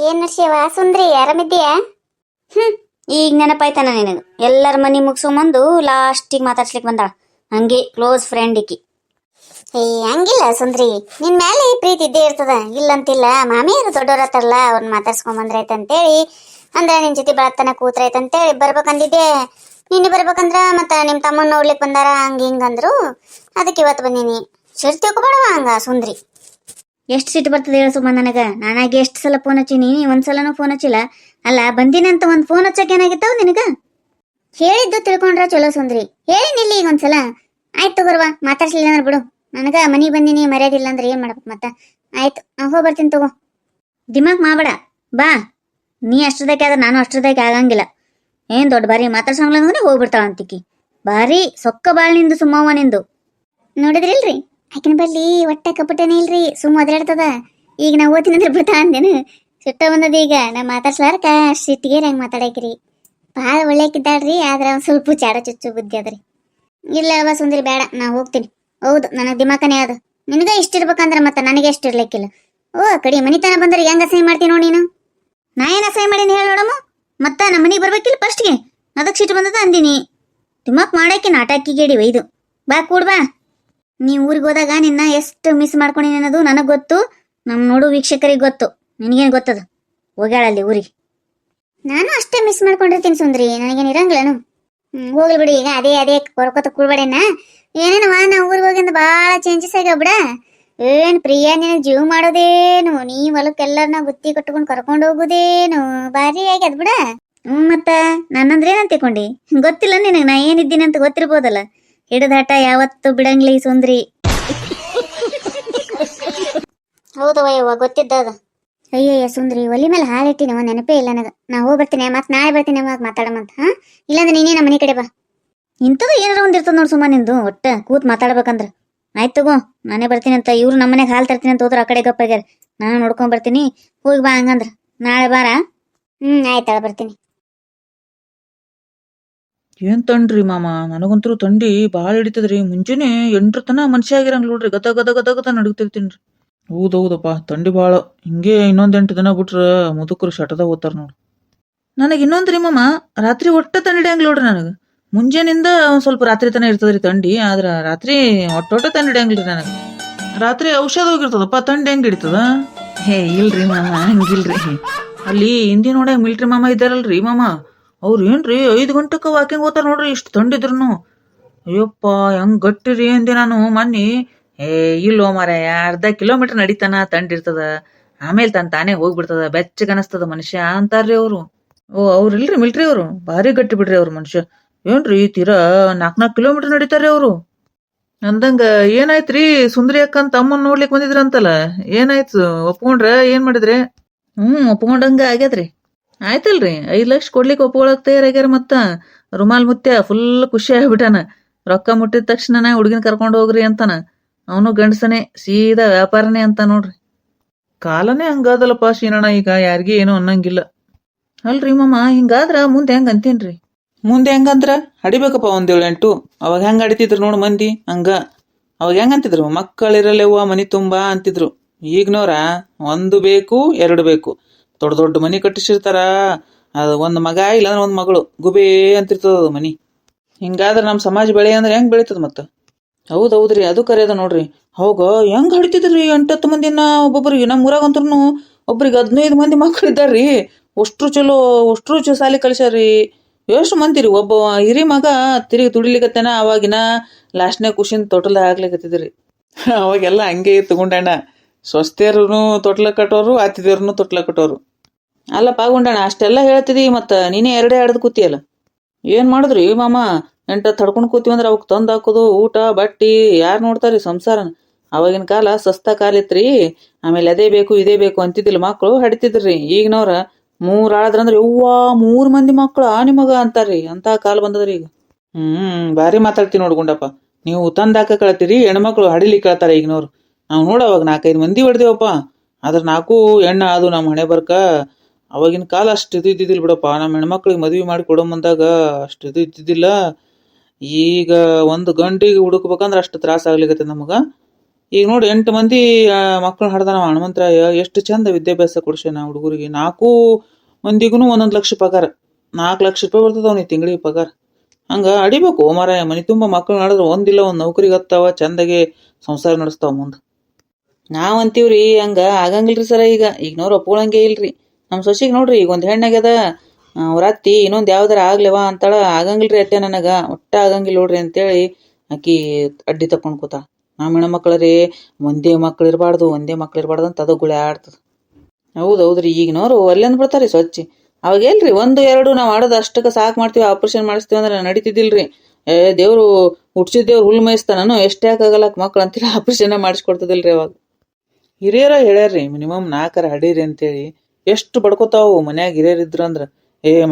ಏನ್ ನಡ್ಸ್ಯವ ಸುಂದ್ರಿ, ಆರಾಮಿದ್ದೀಯಾ? ಈಗ ನೆನಪಾಯ್ತಾನ ನಿನಗೆ? ಎಲ್ಲರ ಮನಿ ಮುಗಿಸ್ಕೊಂಬಂದು ಲಾಸ್ಟಿಗೆ ಮಾತಾಡ್ಸ್ಲಿಕ್ಕೆ ಬಂದಾಳ. ಹಂಗೆ ಕ್ಲೋಸ್ ಫ್ರೆಂಡ್ ಇಕ್ಕಿ. ಹಂಗಿಲ್ಲ ಸುಂದ್ರಿ, ನಿನ್ ಮೇಲೆ ಈ ಪ್ರೀತಿ ಇದ್ದೇ ಇರ್ತದ, ಇಲ್ಲಂತಿಲ್ಲ. ಮಾಮಿಯರು ದೊಡ್ಡವ್ರ ಹತ್ತಾರಲ್ಲ, ಅವ್ರನ್ನ ಮಾತಾಡ್ಸ್ಕೊಂಡ್ ಬಂದ್ರೈತಂತೇಳಿ, ಅಂದ್ರೆ ನಿನ್ ಜೊತೆ ಬೆಳತನ ಕೂತ್ರೈತಂತೇಳಿ ಬರ್ಬೇಕಂದಿದ್ದೆ. ನಿನ್ನೆ ಬರ್ಬೇಕಂದ್ರ ಮತ್ತ ನಿಮ್ ತಮ್ಮನ್ ನೋಡ್ಲಿಕ್ ಬಂದಾರ, ಹಿಂಗಂದ್ರು. ಅದಕ್ಕೆ ಇವತ್ತು ಬಂದೀನಿ. ಸಿಟ್ಟು ತಿಳ್ಕೊಬೇಡವ ಹಂಗ ಸುಂದ್ರಿ. ಎಷ್ಟು ಸಿಟ್ಟು ಬರ್ತದೆ ಹೇಳ ಸುಮ್ಮ ನನಗ? ನಾನಾಗೆ ಎಷ್ಟು ಸಲ ಫೋನ್ ಹಚ್ಚೀನಿ, ಒಂದ್ಸಲನೂ ಫೋನ್ ಹಚ್ಚಿಲ್ಲ. ಅಲ್ಲ, ಬಂದಿನಂತ ಒಂದ್ ಫೋನ್ ಹಚ್ಚಕ್ ಏನಾಗಿತ್ತಾವ ನಿನಗ? ಹೇಳಿದ್ದು ತಿಳ್ಕೊಂಡ್ರ ಚಲೋ ಸುಂದ್ರಿ. ಹೇಳಿನಿಲ್ಲ ಈಗ ಒಂದ್ಸಲ. ಆಯ್ತು ತಗೋರ್ವಾ, ಮಾತಾಡ್ಸ್ಲಿಲ್ಲ ಅಂದ್ರೆ ಬಿಡು. ನನಗ ಮನಿಗ್ ಬಂದಿನಿ, ಮರ್ಯಾದಿಲ್ಲ ಅಂದ್ರೆ ಏನ್ ಮಾಡ್ಬೇಕು ಮತ್ತ? ಆಯ್ತು, ಹೋಗಿ ಬರ್ತೀನಿ ತಗೋ. ದಿಮಾಕ್ ಮಾಡಬೇಡ ಬಾ. ನೀ ಅಷ್ಟರದಕ್ಕೆ ಆದ್ರೆ ನಾನು ಅಷ್ಟರದಕ್ಕೆ ಆಗಂಗಿಲ್ಲ. ಏನ್ ದೊಡ್ಡ ಬಾರಿ ಮಾತಾಡ್ಸಂಗ್ಲಂದ್ರೆ ಹೋಗ್ಬಿಡ್ತಾಳ ಅಂತಿಕ್ಕಿ. ಬಾರಿ ಸೊಕ್ಕ ಬಾಳ್ ನಿಂದು ಸುಮ್ಮವ್ವ ನಿಂದು. ನೋಡಿದ್ರಿಲ್ರಿ, ಆಕಿನ ಬಲ್ಲಿ ಒಟ್ಟ ಕಪಟನೇ ಇಲ್ರಿ, ಸುಮ್ಮ ಒದರಾಡ್ತದ. ಈಗ ನಾ ಓದ್ತೀನಿ ಅಂದ್ರೆ ಬಿಡ್ತಾ ಅಂದೇನು? ಸುಟ್ಟ ಬಂದದ ಈಗ. ನಾ ಮಾತಾಡ್ಸ್ಲಾರ್ಕ ಸಿಟ್ಟಿಗೆ ಹೆಂಗ್ ಮಾತಾಡಕ್ರಿ. ಭಾಳ ಒಳ್ಳೆಕಿದ್ದಾಳ್ರಿ, ಆದ್ರೆ ಒಂದ್ ಸ್ವಲ್ಪ ಚಾಡ ಚುಚ್ಚು ಬುದ್ಧಿ ಅದ್ರಿ. ಇಲ್ಲ ಅಲ್ವಾ ಸುಂದರಿ, ಬೇಡ, ನಾ ಹೋಗ್ತೀನಿ. ಹೌದು, ನನಗೆ ದಿಮಾಕನೇ ಅದು. ನಿನಗ ಇಷ್ಟಿರ್ಬೇಕಂದ್ರೆ ಮತ್ತೆ ನನಗೆ ಎಷ್ಟು ಇರ್ಲಿಕ್ಕಿಲ್ಲ. ಕಡಿ ಮನಿತನ ಬಂದ್ರೆ ಹೆಂಗ ಅಸಹ್ಯ ಮಾಡ್ತೀನಿ ನೋಡಿ ನೀನು. ನಾ ಏನ್ ಅಸಹ್ಯ ಮಾಡೀನಿ ಹೇಳಿ ನೋಡಮ್ಮ? ಮತ್ತ ನಮ್ಮ ಮನೆಗೆ ಬರ್ಬೇಕಿಲ್ಲ ಫಸ್ಟ್ಗೆ, ಅದಕ್ಕೆ ಸಿಟ್ಟು ಬಂದದ ಅಂದಿನಿ. ದಿಮಾಕ್ ಮಾಡಾಕಿ ನಾಟಕಿಗೇಡಿ ಒಯ್ದು. ಬಾ ಕೂಡ್ ಬಾ. ನೀ ಊರಿಗೆ ಹೋದಾಗ ನಿನ್ನ ಎಷ್ಟು ಮಿಸ್ ಮಾಡ್ಕೊಂಡಿನಿ ಅನ್ನೋದು ನನಗೆ ಗೊತ್ತು, ನಮ್ಮ ನೋಡು ವೀಕ್ಷಕರಿಗೆ ಗೊತ್ತು. ನಿನಗೇನು ಗೊತ್ತದ? ಹೋಗ್ಯಾಳಲ್ಲಿ ಊರಿಗೆ. ನಾನು ಅಷ್ಟೇ ಮಿಸ್ ಮಾಡ್ಕೊಂಡಿರ್ತೀನಿ ಸುಂದ್ರಿ, ನನಗೇನು ಇರಂಗಿಲ್ಲನು. ಹೋಗ್ಲಿ ಬಿಡಿ, ಈಗ ಅದೇ ಅದೇ ಕೊರ್ಕೋತ ಕೂಡ್ಬೇಡೇನ. ಏನೇನವ, ನಾ ಊರಿಗೆ ಹೋಗಿಂದ ಭಾಳ ಚೇಂಜಸ್ ಆಗ್ಯಾವ ಬಿಡ. ಏನ್ ಪ್ರಿಯಾ, ನಿನಗೆ ಜೀವ ಮಾಡೋದೇನು, ನೀ ಹೊಲಕ್ಕೆಲ್ಲರನ್ನ ಬುತ್ತಿ ಕಟ್ಕೊಂಡು ಕರ್ಕೊಂಡು ಹೋಗುದೇನು, ಭಾರಿ ಆಗ್ಯದ ಬಿಡ. ಮತ್ತ ನನ್ನಂದ್ರೆ ಏನಂತ ತಿಳ್ಕೊಂಡಿ? ಗೊತ್ತಿಲ್ಲ ನಿನಗೆ ನಾ ಏನಿದ್ದೀನಿ ಅಂತ? ಗೊತ್ತಿರ್ಬೋದಲ್ಲ. ಹಿಡಿದಾಟ ಯಾವತ್ತು ಬಿಡಂಗಿಲ್ಲ ಈ ಸುಂದ್ರಿ. ಹೌದವ, ಗೊತ್ತಿದ್ದದ. ಅಯ್ಯಯ್ಯ ಸುಂದ್ರಿ, ಒಲಿ ಮೇಲೆ ಹಾಲಿಟ್ಟಿನವ, ನೆನಪೇ ಇಲ್ಲ ನನಗ. ನಾ ಹೋಗಿ ಬರ್ತೀನಿ, ಮತ್ತೆ ನಾಳೆ ಬರ್ತೀನಿ ಅವಾಗ ಮಾತಾಡಮಂತ. ಇಲ್ಲಾಂದ್ರೆ ನೀನೇ ನಮ್ಮ ಮನೆ ಕಡೆ ಬಾ. ಇಂಥದ್ದು ಏನಾರ ಒಂದಿರ್ತದ ನೋಡ್ ಸುಮ್ಮ ನಿಂದು. ಒಟ್ಟ ಕೂತ್ ಮಾತಾಡ್ಬೇಕಂದ್ರ ಆಯ್ತು ತಗೋ, ನಾನೇ ಬರ್ತೀನಿ ಅಂತ. ಇವ್ರು ನಮ್ಮ ಮನೆಗೆ ಹಾಲು ತರ್ತೀನಿ ಅಂತ ಹೋದ್ರ ಆ ಕಡೆ ಗಪ್ಪಾಗ್ಯಾರ. ನಾನು ನೋಡ್ಕೊಂಡ್ ಬರ್ತೀನಿ. ಹೋಗಿ ಬಾ ಹಂಗಂದ್ರ ನಾಳೆ ಬಾರ. ಆಯ್ತಾಳ, ಬರ್ತೀನಿ. ಏನ್ ತಂಡ್ರಿ ಮಾಮ, ನನಗಂತೂ ತಂಡಿ ಭಾಳ ಹಿಡಿತದ್ರಿ. ಮುಂಜಾನೆ 8 ತನ ಮನುಷ್ಯ ಆಗಿರಂಗ್ ನೋಡ್ರಿ, ಗದ ಗದ ಗದ ಗದ ನಡಗ್ತಿರ್ತೀನ್ರಿ. ಹೌದೌದಪ್ಪ, ತಂಡಿ ಭಾಳ. ಹಿಂಗೆ ಇನ್ನೊಂದ್ 8 ದಿನ ಬಿಟ್ರ ಮುದುಕರು ಶಟದ ಓದ್ತಾರ ನೋಡ್ರಿ. ನನಗೆ ಇನ್ನೊಂದ್ರಿ ಮಾಮ, ರಾತ್ರಿ ಒಟ್ಟ ತಂಡಿ ಹಿಡಿಯಂಗ್ ನೋಡ್ರಿ. ನನಗೆ ಮುಂಜಾನಿಂದ ಒಂದ್ ಸ್ವಲ್ಪ ರಾತ್ರಿ ತನ ಇರ್ತದ್ರಿ ತಂಡಿ, ಆದ್ರ ರಾತ್ರಿ ಒಟ್ಟೊಟ್ಟ ತಂಡಿ ಹಿಡಿಯಂಗಿಲ್ರಿ ನನಗೆ. ರಾತ್ರಿ ಔಷಧ ಹೋಗಿರ್ತದಪ್ಪ, ತಂಡಿ ಹೆಂಗ್ ಹಿಡಿತದ? ಹೇ ಇಲ್ರಿ ಮಾಮ, ಹಂಗಿಲ್ರಿ. ಅಲ್ಲಿ ಹಿಂದಿ ನೋಡ್ಯಾಗ ಮಿಲ್ಟ್ರಿ ಮಾಮ ಇದ್ದಾರಲ್ರಿ ಮಾಮ, ಅವ್ರು ಏನ್ರಿ 5 ಗಂಟೆಕ ವಾಕಿಂಗ್ ಹೋಗ್ತಾರ ನೋಡ್ರಿ, ಇಷ್ಟು ತಂಡಿದ್ರುನು. ಅಯ್ಯಪ್ಪ, ಹೆಂಗ್ ಗಟ್ಟಿರಿ ಅಂದೆ ನಾನು ಮೊನ್ನೆ. ಇಲ್ಲೋ ಮಾರಾಯ, ಅರ್ಧ ಕಿಲೋಮೀಟರ್ ನಡಿತಾನ ತಂಡಿರ್ತದ, ಆಮೇಲೆ ತಾನೇ ಹೋಗ್ಬಿಡ್ತದ, ಬೆಚ್ಚಗನಸ್ತದ ಮನುಷ್ಯ ಅಂತಾರ್ರಿ ಅವ್ರು. ಅವ್ರಿಲ್ರಿ ಮಿಲ್ಟ್ರಿ ಅವ್ರು, ಭಾರಿ ಗಟ್ಟಿ ಬಿಡ್ರಿ ಅವ್ರ ಮನುಷ್ಯ. ಏನ್ರಿ ತೀರಾ 4 ಕಿಲೋಮೀಟರ್ ನಡೀತಾರ್ರಿ ಅವ್ರು. ಅಂದಂಗ ಏನಾಯ್ತ್ರಿ, ಸುಂದರಿ ಅಕ್ಕನ್ ತಮ್ಮನ್ ನೋಡ್ಲಿಕ್ ಬಂದಿದ್ರಂತಲ್ಲ, ಏನಾಯ್ತು? ಒಪ್ಕೊಂಡ್ರ ಏನ್ ಮಾಡಿದ್ರೆ? ಒಪ್ಕೊಂಡಂಗ ಆಗ್ಯದ್ರಿ. ಆಯ್ತಲ್ರಿ, 5 ಲಕ್ಷ ಕೊಡ್ಲಿಕ್ಕೆ ಒಪ್ಕೊಳಕ್ ತಯಾರಾಗ್ಯಾರ. ಮತ್ತ ರುಮಾಲ್ ಮುತ್ಯ ಫುಲ್ ಖುಷಿ ಆಗ್ಬಿಟ್ಟಾನ. ರೊಕ್ಕ ಮುಟ್ಟಿದ ತಕ್ಷಣನ ಹುಡುಗಿನ ಕರ್ಕೊಂಡು ಹೋಗ್ರಿ ಅಂತಾನ. ಅವನು ಗಂಡಸನೇ, ಸೀದಾ ವ್ಯಾಪಾರನೇ ಅಂತ ನೋಡ್ರಿ. ಕಾಲನೇ ಹಂಗಾದಲ್ಲಪ್ಪ ಶೀನಣ್ಣ, ಈಗ ಯಾರಿಗಿ ಏನು ಅನ್ನಂಗಿಲ್ಲ. ಅಲ್ರಿ ಮಾಮ, ಹಿಂಗಾದ್ರ ಮುಂದೆ ಹೆಂಗ್ ಅಂತೀನ್ರಿ? ಮುಂದೆ ಹೆಂಗಂದ್ರ ಹಡಿಬೇಕಪ್ಪ 1-7-8. ಅವಾಗ ಹೆಂಗ್ ಹಡಿತಿದ್ರು ನೋಡು ಮಂದಿ, ಹಂಗ. ಅವಾಗ ಹೆಂಗ್ ಅಂತಿದ್ರು? ಮಕ್ಕಳಿರಲ್ಲೆವ್ವ ಮನಿ ತುಂಬಾ ಅಂತಿದ್ರು. ಈಗ್ನೋರ 1 ಬೇಕು 2 ಬೇಕು. ದೊಡ್ಡ ದೊಡ್ಡ ಮನಿ ಕಟ್ಟಿಸಿರ್ತಾರ, ಅದು 1 ಮಗ ಇಲ್ಲಾಂದ್ರೆ 1 ಮಗಳು, ಗುಬೇ ಅಂತಿರ್ತದ ಮನಿ. ಹಿಂಗಾದ್ರೆ ನಮ್ಮ ಸಮಾಜ ಬೆಳೆ ಅಂದ್ರೆ ಹೆಂಗ್ ಬೆಳಿತದ ಮತ್ತ? ಹೌದೌದ್ರಿ, ಅದು ಕರೆಯದ ನೋಡ್ರಿ. ಅವಾಗ ಹೆಂಗ್ ಹಡಿತಿದ್ರಿ 8-10 ಮಂದಿನ ಒಬ್ಬೊಬ್ರಿಗೆ. ನಮ್ಮ ಊರಾಗಂತ್ರು ಒಬ್ರಿಗೆ 15 ಮಂದಿ ಮಕ್ಳು ಇದ್ದಾರ್ರಿ. ಅಷ್ಟ್ರು ಚಲೋ, ಅಷ್ಟ್ರು ಸಾಲಿ ಕಳ್ಸ್ಯಾರ್ರಿ. ಎಷ್ಟು ಮಂದಿರಿ. ಒಬ್ಬ ಹಿರಿ ಮಗ ತಿರುಗಿ ತುಡಿಲಿಕತ್ತೇನ, ಅವಾಗಿನ ಲಾಸ್ಟ್ನೇ ಖುಷಿನ್ ತೊಟಲ ಹಾಕ್ಲಿಕತ್ತಿದ್ರಿ. ಅವಾಗೆಲ್ಲ ಹಂಗೆ ತಗೊಂಡಣ್ಣ. ಸ್ವಸ್ಥೇರ್ನು ತೊಟ್ಲ ಕಟ್ಟೋರು, ಅತಿಥೇರ್ನು ತೊಟ್ಲ ಕಟ್ಟೋರು. ಅಲ್ಲಪ್ಪ ಗುಂಡಣ್ಣ, ಅಷ್ಟೆಲ್ಲ ಹೇಳ್ತಿದಿ, ಮತ್ತ ನೀನೇ 2 ಆಡದ್ ಕೂತಿಯಲ್ಲ. ಏನ್ ಮಾಡಿದ್ರಿ ಮಾಮ? 8 ತಡ್ಕೊಂಡ್ ಕೂತಿವಂದ್ರ ಅವಕ್ ತಂದ್ ಹಾಕೋದು, ಊಟ ಬಟ್ಟಿ ಯಾರ್ ನೋಡ್ತಾರಿ ಸಂಸಾರನ? ಅವಾಗಿನ ಕಾಲ ಸಸ್ತಾ ಕಾಲ ಇತ್ರಿ. ಆಮೇಲೆ ಅದೇ ಬೇಕು ಇದೇ ಬೇಕು ಅಂತಿದ್ದಿಲ್ಲ, ಮಕ್ಳು ಹಡಿತಿದ್ರಿ. ಈಗಿನವ್ರ 3 ಆಳದ್ರಂದ್ರ ಯವ್ವಾ 3 ಮಂದಿ ಮಕ್ಳ ನಿಮಗ ಅಂತಾರ್ರಿ. ಅಂತ ಕಾಲ ಬಂದದ್ರಿ ಈಗ. ಭಾರಿ ಮಾತಾಡ್ತಿ ನೋಡ್ ಗುಂಡಪ್ಪ. ನೀವು ತಂದಾಕ ಕಳ್ತೀರಿ, ಹೆಣ್ಮಕ್ಳು ಹಡಿಲಿಕ್ಕೆ ಕೇಳ್ತಾರ ಈಗಿನವ್ರು. ನಾವು ನೋಡ ಅವಾಗ 4-5 ಮಂದಿ ಹೊಡೆದೇವಪ್ಪ, ಅದ್ರ 4 ಹೆಣ್ಣ ಅದು ನಮ್ಮ ಹಣೆ ಬರ್ಕ. ಅವಾಗಿನ ಕಾಲ ಅಷ್ಟು ಇದು ಇದ್ದಿದ್ದಿಲ್ಲ ಬಿಡಪ್ಪ. ನಮ್ಮ ಹೆಣ್ಮಕ್ಳಿಗೆ ಮದ್ವಿ ಮಾಡಿ ಕೊಡೋ ಮುಂದಾಗ ಅಷ್ಟು ಇದು ಇದ್ದಿದ್ದಿಲ್ಲ. ಈಗ 1 ಗಂಟೆಗೆ ಹುಡುಕ್ಬೇಕಂದ್ರ ಅಷ್ಟು ತ್ರಾಸ ಆಗ್ಲಿಕತ್ತೆ ನಮಗ. ಈಗ ನೋಡಿ 8 ಮಂದಿ ಮಕ್ಕಳು ಹಡ್ದಾನ ಹನುಮಂತರಾಯ. ಎಷ್ಟು ಚಂದ ವಿದ್ಯಾಭ್ಯಾಸ ಕೊಡ್ಸ್ಯಾನ ಹುಡುಗರಿಗೆ. 4 ಮಂದಿಗೂ 1 ಲಕ್ಷ ಪಗಾರ. 4 ಲಕ್ಷ ರೂಪಾಯಿ ಬರ್ತದ ಅವ್ನಿಗೆ ತಿಂಗಳಿಗೆ ಪಗಾರ. ಹಂಗ ಅಡಿಬೇಕು ಮಾರಾಯ. ಮನಿ ತುಂಬ ಮಕ್ಕಳು ನಡೆದ್ರೆ ಒಂದಿಲ್ಲ ಒಂದು ನೌಕರಿಗೆ ಹತ್ತಾವ, ಚಂದಾಗೆ ಸಂಸಾರ ನಡೆಸ್ತಾವ ಮುಂದೆ. ನಾವ್ ಅಂತೀವ್ರಿ ಹಂಗ ಆಗಂಗಿಲ್ರಿ ಸರ. ಈಗಿನವ್ರು ಒಪ್ಕೊಳಂಗೆ ಇಲ್ರಿ. ನಮ್ಮ ಸೊಸಿಗೆ ನೋಡ್ರಿ ಈಗ ಒಂದು ಹೆಣ್ಣಾಗ್ಯದ, ಅವ್ರ ಅತ್ತಿ ಇನ್ನೊಂದು ಯಾವ್ದಾರ ಆಗ್ಲೇವಾ ಅಂತಾಳ. ಆಗಂಗಿಲ್ರಿ ಅತ್ತೆ ನನಗ, ಒಟ್ಟ ಆಗಂಗಿಲ್ಲ ನೋಡ್ರಿ ಅಂತೇಳಿ ಆಕಿ ಅಡ್ಡಿ ತಕೊಂಡ್ ಕೂತಾಳ. ನಮ್ಮ ಹೆಣ್ಮಕ್ಳರಿ ಒಂದೇ ಮಕ್ಳು ಇರಬಾರ್ದು ಅಂತ ಅದು ಗುಳೆ ಆಡ್ತದ. ಹೌದೌದ್ರಿ, ಈಗಿನವ್ರು ಅಲ್ಲೆಂದ್ ಬಿಡ್ತಾರಿ ಸ್ವಚ್ಛ. ಅವಾಗೆಲ್ರಿ 1, 2 ನಾವ್ ಆಡೋದು ಅಷ್ಟಕ್ಕೆ ಸಾಕು ಮಾಡ್ತೀವಿ, ಆಪರೇಷನ್ ಮಾಡಿಸ್ತೀವಿ ಅಂದ್ರೆ ನಡೀತಿದ್ದಿಲ್ರಿ. ದೇವ್ರು ಹುಟ್ಸಿದ್ದೇವ್ರು ಹುಲ್ ಮೇಯಿಸ್ತಾನು, ಎಷ್ಟೇ ಆಗಲ್ಲಕ್ ಮಕ್ಳು ಅಂತೇಳಿ ಆಪರೇಷನ್ ಮಾಡಿಸ್ಕೊಡ್ತದಿಲ್ರಿ ಅವಾಗ. ಹಿರಿಯರ ಹೇಳ್ಯಾರ್ರಿ ಮಿನಿಮಮ್ 4 ಹಡೀರಿ ಅಂತೇಳಿ. ಎಷ್ಟು ಬಡ್ಕೋತಾವು ಮನ್ಯಾಗ ಹಿರಿಯರಿದ್ರು ಅಂದ್ರ.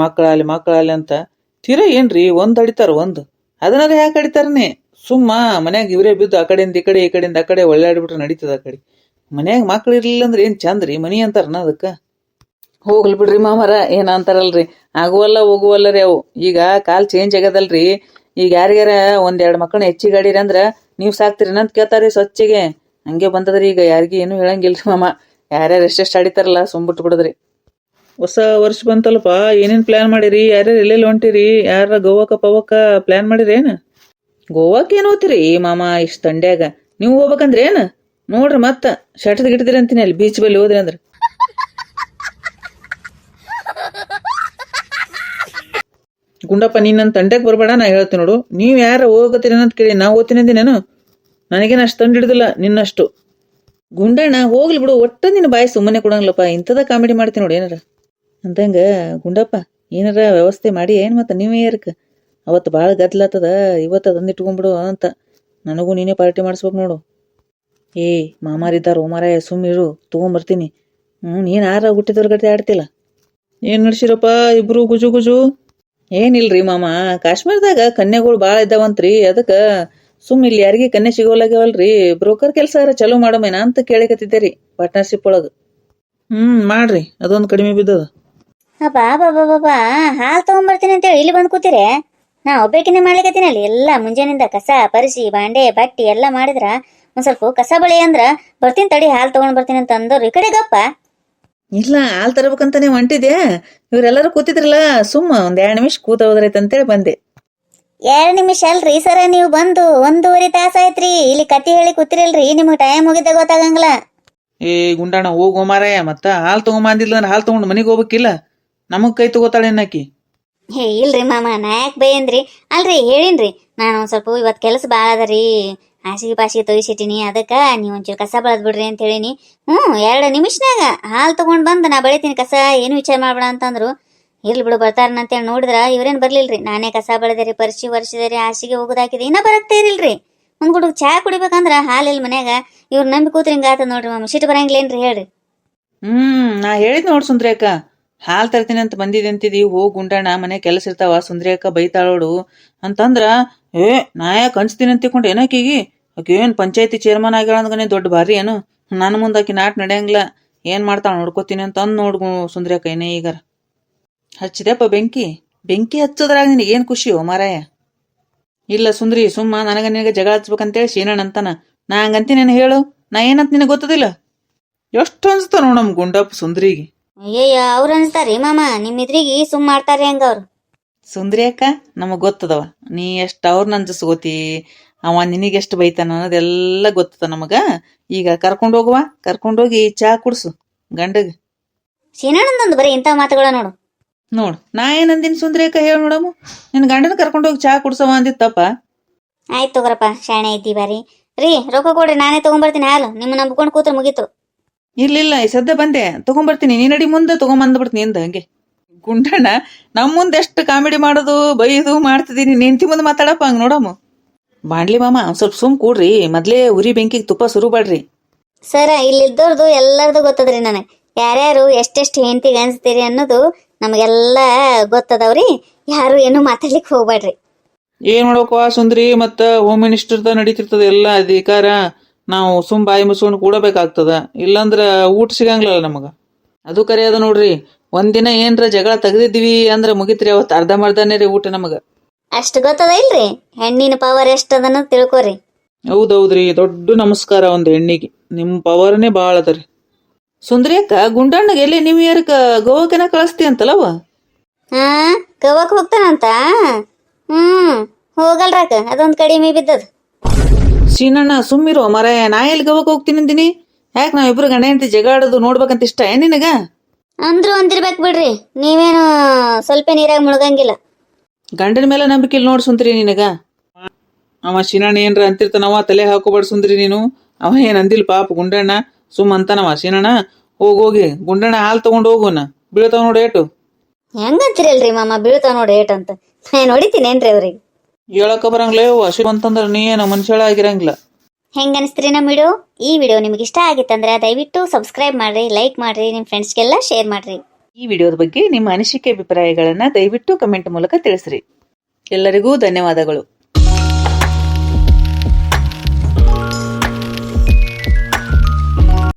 ಮಕ್ಕಳಲ್ಲಿ ಅಂತ. ತೀರಾ ಏನ್ರಿ 1 ಹಡಿತಾರ 1. ಅದನ್ನಾರ ಯಾಕೆ ಹಡಿತಾರನೇ? ಸುಮ್ಮ ಮನ್ಯಾಗ ಇವರೇ ಬಿದ್ದು ಆ ಕಡೆಯಿಂದ ಈ ಕಡೆಯಿಂದ ಆ ಕಡೆ ಒಳ್ಳಾಡ್ಬಿಟ್ರೆ ನಡೀತದ. ಆ ಕಡೆ ಮನ್ಯಾಗ ಮಕ್ಳು ಇರ್ಲಿಲ್ಲ ಅಂದ್ರೆ ಏನ್ ಚಂದ್ರಿ ಮನಿ ಅಂತಾರನ ಅದಕ್ಕ. ಹೋಗ್ಲಿ ಬಿಡ್ರಿ ಮಾಮರ, ಏನ ಅಂತಾರಲ್ರಿ, ಆಗುವಲ್ಲ ಹೋಗುವಲ್ಲ ರೀ ಅವು. ಈಗ ಕಾಲ್ ಚೇಂಜ್ ಆಗ್ಯದಲ್ರಿ. ಈಗ ಯಾರಿಗಾರ 1-2 ಮಕ್ಕಳನ್ನ ಹೆಚ್ಚಿಗೆ ಆಡಿರಿ ಅಂದ್ರ ನೀವ್ ಸಾಕ್ತಿರಿ ಅಂತ ಕೇಳ್ತಾರಿ ಸ್ವಚ್ಛಗೆ. ಹಂಗೆ ಬಂದದ್ರಿ ಈಗ. ಯಾರಿಗಿ ಏನು ಹೇಳಂಗಿಲ್ರಿ ಮಾಮ. ಯಾರ್ಯಾರು ಎಷ್ಟೆಷ್ಟು ಆಡಿತಾರಲ್ಲ ಸುಮ್ಬಿಟ್ಟು ಬಿಡದ್ರಿ. ಹೊಸ ವರ್ಷ ಬಂತಲ್ಪ, ಏನೇನ್ ಪ್ಲಾನ್ ಮಾಡಿರಿ? ಯಾರ್ಯಾರು ಎಲ್ಲೆಲ್ಲಿ ಹೊಂಟಿರಿ? ಯಾರ ಗೋವಾಕ ಪವಕ್ಕ ಪ್ಲಾನ್ ಮಾಡಿರಿ ಏನ? ಗೋವಾಕ್ ಏನ್ ಹೋಗ್ತಿರಿ ಮಾಮ ಇಷ್ಟ ತಂಡ್ಯಾಗ? ನೀವು ಹೋಗ್ಬೇಕಂದ್ರೆ ಏನ ನೋಡ್ರಿ, ಮತ್ತ ಶಟದ್ ಗಿಟ್ಟಿದ್ರಿ ಅಂತೀನಿ ಅಲ್ಲಿ ಬೀಚ್ ಬಲ್ಲಿ ಹೋದ್ರಿ ಅಂದ್ರ. ಗುಂಡಪ್ಪ, ನೀನ್ ನನ್ನ ತಂಡ್ಯಾಗ ಬರ್ಬೇಡ, ನಾ ಹೇಳ್ತೀನಿ ನೋಡು. ನೀವ್ ಯಾರ ಹೋಗತ್ತೀರಿ ಅಂತ ಕೇಳಿ ನಾ ಓದ್ತೀನಿ ಅಂದಿನೇನು? ನನಗೇನು ಅಷ್ಟು ತಂಡ ಹಿಡಿದಿಲ್ಲ ನಿನ್ನಷ್ಟು. ಗುಂಡಣ್ಣ ಹೋಗ್ಲಿ ಬಿಡು, ಒಟ್ಟ ನಿನ್ನ ಬಾಯಿ ಸುಮ್ಮನೆ ಕೊಡಂಗಿಲ್ಲಪ್ಪ. ಇಂಥದ ಕಾಮಿಡಿ ಮಾಡ್ತೀನಿ ನೋಡಿ ಏನಾರ ಅಂತಂಗ. ಗುಂಡಪ್ಪ, ಏನಾರ ವ್ಯವಸ್ಥೆ ಮಾಡಿ ಏನ್ ಮತ್ತ ನ್ಯೂ ಇಯರ್ಕ್? ಅವತ್ತು ಭಾಳ ಗದ್ಲಾತದ, ಇವತ್ತು ಅದನ್ನ ಇಟ್ಕೊಂಡ್ಬಿಡು ಅಂತ. ನನಗೂ ನೀನೇ ಪಾರ್ಟಿ ಮಾಡಿಸ್ಬೇಕು ನೋಡು. ಏ ಮಾಮಾರಿದ್ದಾರ ಓಮಾರಾಯ, ಸುಮ್ಮಿರು, ತಗೊಂಬರ್ತೀನಿ. ನೀನ್ ಆರ ಹುಟ್ಟಿದವ್ರ ಗಟ್ಟಿ ಆಡ್ತಿಲ್ಲ. ಏನ್ ನಡ್ಸಿರಪ್ಪ ಇಬ್ರು ಗುಜು ಗುಜು? ಏನಿಲ್ರಿ ಮಾಮ, ಕಾಶ್ಮೀರದಾಗ ಕನ್ಯಾಗಳು ಭಾಳ ಇದ್ದಾವಂತ್ರಿ. ಅದಕ್ಕ ಸುಮ್ ಇಲ್ಲಿ ಯಾರಿಗೆ ಕನ್ಯೆ ಸಿಗೋಲಾಗ್ಯಾವಲ್ರಿ. ಬ್ರೋಕರ್ ಕೆಲಸ ಚಲೋ ಮಾಡಮೇನ ಅಂತ ಕೇಳಿಕತ್ತಿದ್ದೇರಿ ಪಾರ್ಟ್ನರ್ಶಿಪ್ ಒಳಗ. ಮಾಡ್ರಿ, ಅದೊಂದು ಕಡಿಮೆ ಬಿದ್ದದ. ಬಾಬಾ ಹಾಲು ತಗೊಂಡ್ಬರ್ತೀನಿ ಅಂತೇಳಿ ಇಲ್ಲಿ ಬಂದ್ ಕೂತೀರಿ. ನಾ ಒಬ್ಬೇಕಿನೇ ಮಾಡ್ಲಿಕತ್ತೀನಿ ಅಲ್ಲಿ. ಎಲ್ಲ ಮುಂಜಾನಿಂದ ಕಸ ಪರಿಸಿ ಬಾಂಡೆ ಬಟ್ಟಿ ಎಲ್ಲ ಮಾಡಿದ್ರ ಒಂದ್ ಸ್ವಲ್ಪ ಕಸ ಬಳಿ ಅಂದ್ರ ಬರ್ತೀನಿ ತಡಿ ಹಾಲು ತಗೊಂಡ್ ಬರ್ತೀನಿ ಅಂತ ಅಂದವ್ರು. ಈ ಕಡೆ ಗಪ್ಪ. ಇಲ್ಲ, ಹಾಲು ತರಬೇಕಂತಾನೆ ಹೊಂಟಿದ್ಯಾ. ಇವ್ರೆಲ್ಲರೂ ಕೂತಿದ್ರಲ್ಲ, ಸುಮ್ಮ ಒಂದ್ 2 ನಿಮಿಷ ಕೂತ ಹೋದ್ರೈತೆ ಅಂತೇಳಿ ಬಂದೆ. 2 ನಿಮಿಷ ಅಲ್ರಿ ಸರ, ನೀವು ಬಂದು 1.5 ತಾಸ ಆಯ್ತ್ರಿ. ಇಲ್ಲಿ ಕತಿ ಹೇಳಿ ಕೂತಿರಲ್ರಿ, ನಿಮ್ಗೆ ಟೈಮ್ ಹೋಗಿದ್ದ ಗೊತ್ತಾಗಂಗಿಲ್ಲ. ಏ ಗುಂಡಣ್ಣ, ಹೋಗೋ ಮಾರಾಯ. ಮತ್ತ ಹಾಲು ತಗೊಂಬಂದಿಲ್ಲ ಅಂದ್ರೆ ಹಾಲು ತಗೊಂಡು ಮನೆಗೆ ಹೋಗ್ಬೇಕಿಲ್ಲ? ನಮಗ್ ಕೈ ತಗೋತಾಳೆ ಎನ್ನಾಕಿ. ಇಲ್ರಿ ಮಾಮ, ನಾ ಯಾಕೆ ಬೈಯನ್ರಿ? ಅಲ್ರಿ ಹೇಳಿನ್ರಿ, ನಾನು ಒಂದ್ ಸ್ವಲ್ಪ ಇವತ್ತು ಕೆಲಸ ಭಾಳ ಅದರಿ, ಹಾಸಿಗೆ ಪಾಸಿಗೆ ತೊಯ್ಸಿಟ್ಟಿನಿ, ಅದಕ್ಕೆ ನೀವು ಒಂಚೂರು ಕಸ ಬಳದ್ ಬಿಡ್ರಿ ಅಂತ ಹೇಳಿನಿ. 2 ನಿಮಿಷನಾಗ ಹಾಲು ತಗೊಂಡ್ ಬಂದು ನಾ ಬೆಳಿತೀನಿ ಕಸ, ಏನು ವಿಚಾರ ಮಾಡ್ಬೇಡ ಅಂತಂದ್ರು. ಇರ್ಲಿ ಬಿಡು ಬರ್ತಾರನಂತೇಳಿ ನೋಡಿದ್ರ ಇವ್ರೇನ್ ಬರ್ಲಿಲ್ರಿ. ನಾನೇ ಕಸ ಬೆಳೆದೇರಿ, ಪರಿಸಿ ಒರೆಸಿದೇರಿ, ಹಾಸಿಗೆ ಹೋಗೋದಾಕಿದೆ, ಇನ್ನ ಬರಕ್ತಾ ಇರಿಲ್ರಿ. ಒಂದ್ ಗುಡುಗ್ ಚಾ ಕುಡಿಬೇಕಂದ್ರ ಹಾಲಿಲ್ ಮನ್ಯಾಗ. ಇವ್ರು ನಂಬಿ ಕೂತ್ರಿ ಹಿಂಗ ಆತದ ನೋಡ್ರಿ ಮಾಮ. ಸಿಟ್ಟು ಬರಂಗಿಲ್ಲೇನ್ರಿ ಹೇಳ್ರಿ? ನಾ ಹೇಳಿದ್ ನೋಡ್ ಸುಂದ್ರಿ ಅಕ್ಕ, ಹಾಲು ತರ್ತೀನಿ ಅಂತ ಬಂದಿದೆ ಅಂತಿದಿ. ಹೋಗ್ ಗುಂಡಣ್ಣ, ಮನೆ ಕೆಲಸ ಇರ್ತಾವ, ಸುಂದ್ರಿ ಅಕ್ಕ ಬೈತಾಳೋಡು ಅಂತಂದ್ರ, ನಾ ಯಾಕೆ ಅನ್ಸ್ತೀನಿ ಅಂತ ತಿಳ್ಕೊಂಡು ಏನಕ್ಕೀಗಿ? ಆಕೆ ಏನ್ ಪಂಚಾಯತಿ ಚೇರ್ಮನ್ ಆಗ್ಯಾಳಂದ್ಗನೆ ದೊಡ್ಡ ಬಾರಿ ಏನು? ನನ್ನ ಮುಂದೆ ಆಕಿ ನಾಟ್ ನಡೆಯಂಗಿಲ್ಲ. ಏನ್ ಮಾಡ್ತಾಳ ನೋಡ್ಕೋತೀನಿ ಅಂತ ಅಂದ್ ನೋಡ್ಗು ಸುಂದ್ರಿ ಅಕ್ಕ. ಏನೇ ಈಗಾರ ಹಚ್ಚಿದೆಪ್ಪ ಬೆಂಕಿ ಹಚ್ಚೋದ್ರಾಗ ನಿನಗೇನ್ ಖುಷಿಯೋ ಮಾರಾಯ? ಇಲ್ಲ ಸುಂದ್ರಿ, ಸುಮ್ಮ ನನಗ ನಿನಗೆ ಜಗಳ ಹಚ್ಬೇಕಂತೇಳಿ ಶೀನಣ್ಣ ಅಂತಾನ. ನಾ ಹಂಗಂತೀನಿ ಹೇಳು, ನಾ ಏನಂತ ನಿನಗೆ ಗೊತ್ತದಿಲ್ಲ? ಎಷ್ಟು ಅನ್ಸ್ತ ನೋಡ್ ನಮ್ ಗುಂಡಪ್ಪ ಸುಂದ್ರಿಗೆ. ಅಯ್ಯಯ್ಯ, ಅವ್ರ ಅನ್ಸ್ತಾರಿ ಮಾಮ, ನಿಮ್ ಇದ್ರಿಗೆ ಸುಮ್ ಮಾಡ್ತಾರಿ ಹಂಗ ಅವ್ರು. ಸುಂದ್ರಿ ಅಕ್ಕ, ನಮಗ್ ಗೊತ್ತದವ ನೀ ಎಷ್ಟ್ ಅವ್ರನ್ನ ಅಂಜಿಸ್ಕೋತಿ, ಅವ ನಿನಗೆಷ್ಟು ಬೈತಾನ ಅನ್ನೋದೆಲ್ಲ ಗೊತ್ತದ ನಮಗ. ಈಗ ಕರ್ಕೊಂಡೋಗಿ ಚಾ ಕುಡ್ಸು ಗಂಡಗ. ಶೀನಣ್ಣಂದೊಂದು ಬರೀ ಇಂಥ ಮಾತುಗಳ ನೋಡು. ನೋಡ್, ನಾ ಏನಂದಿನ ಸುಂದ್ರಿ ಅಕ್ಕ ಹೇಳಿ ನೋಡಮ್ಮ. ನಿನ್ ಗಂಡನ ಕರ್ಕೊಂಡೋಗಿ ಚಾ ಕುಡ್ಸವ ಅಂದಿತ್ತಪ್ಪ. ಆಯ್ತು ತಗೋರಪ್ಪ, ಶಾಣೆ ಐತಿ ಬಾರಿ. ರೀ ರೊಕ್ಕ ಕೊಡ್ರಿ, ನಾನೇ ತಗೊಂಡ್ಬರ್ತೀನಿ ಹಾಲು. ನಿಮ್ಮ ನಂಬ್ಕೊಂಡು ಕೂತ್ರ ಮುಗೀತು. ಇಲ್ಲ ಈ ಸದ್ಯ ಬಂದೆ, ತಗೊಂಬರ್ತೀನಿ. ನೀ ನಡಿ ಮುಂದೆ ತಗೊಂಬಂದ್ಬಿಡ್ತೀನಿ ಇಂದ ಹಂಗೆ. ಗುಂಡಣ್ಣ, ನಮ್ ಮುಂದೆ ಎಷ್ಟು ಕಾಮಿಡಿ ಮಾಡೋದು ಬೈದು ಮಾಡ್ತಿದೀನಿ, ನಿಂತಿ ಮುಂದೆ ಮಾತಾಡಪ್ಪ ಹಂಗ ನೋಡಮ್ಮ. ಬಾಣ್ಲಿ ಮಾಮ, ಸ್ವಲ್ಪ ಸುಮ್ ಕೂಡ್ರಿ. ಮೊದ್ಲೇ ಉರಿ ಬೆಂಕಿಗೆ ತುಪ್ಪ ಸುರು ಬಾಡ್ರಿ. ಸರ, ಇಲ್ಲಿದ್ದವ್ರದು ಎಲ್ಲರದು ಗೊತ್ತದ್ರಿ ನನಗೆ. ಯಾರ್ಯಾರು ಎಷ್ಟೆಷ್ಟು ಹೆಂಡತಿಗೆ ಅನ್ಸ್ತೀರಿ ಅನ್ನೋದು ನಮಗೆಲ್ಲ ಗೊತ್ತದವ್ರಿ. ಯಾರು ಏನು ಮಾತಾಡ್ಲಿಕ್ಕೆ ಹೋಗ್ಬೇಡ್ರಿ. ಏನ್ ಮಾಡೋಕವ ಸುಂದ್ರಿ, ಮತ್ತ ಹೋಮ್ ಮಿನಿಸ್ಟರ್ದ ನಡೀತಿರ್ತದ ಎಲ್ಲ ಅಧಿಕಾರ. ನಾವು ಸುಮ್ ಬಾಯಿ ಮುಸ್ಕೊಂಡು ಕೂಡಬೇಕಾಗ್ತದ, ಇಲ್ಲಾಂದ್ರ ಊಟ ಸಿಗಂಗಿಲ್ಲ ನಮಗ. ಅದು ಕರೆ ಅದ ನೋಡ್ರಿ. ಒಂದಿನ ಏನ್ರ ಜಗಳ ತೆಗ್ದಿದ್ವಿ ಅಂದ್ರ ಮುಗಿತ್ರಿ, ಅವತ್ತು ಅರ್ಧಂಬರ್ಧನೇ ರೀ ಊಟ ನಮಗ. ಅಷ್ಟು ಗೊತ್ತದ ಇಲ್ರಿ, ಹೆಣ್ಣಿನ ಪವರ್ ಎಷ್ಟದನ್ನ ತಿಳ್ಕೊರಿ. ಹೌದೌದ್ರಿ, ದೊಡ್ಡ ನಮಸ್ಕಾರ ಒಂದು ಹೆಣ್ಣಿಗೆ. ನಿಮ್ಮ ಪವರ್ನೇ ಭಾಳ ಅದರಿ. ಸುಂದ್ರಿ ಅಕ್ಕ, ಗುಂಡಣ್ಣಗೆ ಎಲ್ಲಿ ನ್ಯೂ ಇಯರ್ಕ ಗೋವಾಕೆನ ಕಳಿಸ್ತಿ ಅಂತಲ್ಲವ? ಹಾ ಗೋವಾಕ್ ಹೋಗ್ತಾನಂತ. ಹೋಗಲ್ರಾಕ, ಅದೊಂದ್ ಕಡಿಮೆ ಬಿದ್ದದ. ಸೀನಣ್ಣ ಸುಮ್ಮಿರೋ ಮರ, ನಾ ಎಲ್ಲಿ ಗೋವಾಕ್ ಹೋಗ್ತೀನಿ ಅಂದಿನಿ? ಯಾಕೆ ನಾವಿಬ್ರು ಗಂಡ ಹೆಂಡತಿ ಜಗಾಡೋದು ನೋಡ್ಬೇಕಂತ ಇಷ್ಟ ಏನ್ ನಿನಗ? ಅಂದ್ರು ಅಂದಿರ್ಬೇಕ್ ಬಿಡ್ರಿ, ನೀವೇನು ಸ್ವಲ್ಪ ನೀರಾಗ ಮುಳುಗಂಗಿಲ್ಲ. ಗಂಡನ ಮೇಲೆ ನಂಬಿಕೆ ಇಲ್ಲ ನೋಡ್ ಸುಂದ್ರಿ ನಿನಗ. ಅವ ಸೀನಣ್ಣ ಏನ್ರ ಅಂತಿರ್ತಾನವ, ತಲೆ ಹಾಕೋಬೇಡ ಸುಂದ್ರಿ ನೀನು. ಅವ ಏನ್ ಅಂದಿಲ್ಲ ಪಾಪ ಗುಂಡಣ್ಣ, ಸುಮ್ ಅಂತಾನವ ಸೀನಣ್ಣ. ಹೋಗಿ ಗುಂಡಣ್ಣ ಹಾಲು ತಗೊಂಡು ಹೋಗುನ, ಬೀಳ್ತಾವ ನೋಡಿ ಏಟು. ಹೆಂಗಂತೀರಲ್ರಿ ಮಾಮ, ಬೀಳ್ತಾವ ನೋಡಿ ಏಟ್ ಅಂತ. ನಾನು ಹೊಡಿತೀನೇನ್ರಿ ಅವ್ರಿಗೆ? ಹೇಳಕ ಬರಂಗಿಲ್ಲ, ಹಸಿರು ಅಂತಂದ್ರ ನೀ ಏನು ಮನುಷ್ಯಳ ಆಗಿರಂಗಿಲ್ಲ. ಹೆಂಗ ಅನಿಸ್ತ್ರಿ ನಮ್ಮ ವಿಡಿಯೋ? ಈ ವಿಡಿಯೋ ನಿಮ್ಗೆ ಇಷ್ಟ ಆಗಿತ್ತಂದ್ರೆ ದಯವಿಟ್ಟು ಸಬ್ಸ್ಕ್ರೈಬ್ ಮಾಡ್ರಿ, ಲೈಕ್ ಮಾಡ್ರಿ, ನಿಮ್ಮ ಫ್ರೆಂಡ್ಸ್ಗೆಲ್ಲ ಶೇರ್ ಮಾಡ್ರಿ. ಈ ವಿಡಿಯೋದ ಬಗ್ಗೆ ನಿಮ್ಮ ಅನಿಸಿಕೆ ಅಭಿಪ್ರಾಯಗಳನ್ನ ದಯವಿಟ್ಟು ಕಮೆಂಟ್ ಮೂಲಕ ತಿಳಿಸ್ರಿ. ಎಲ್ಲರಿಗೂ ಧನ್ಯವಾದಗಳು.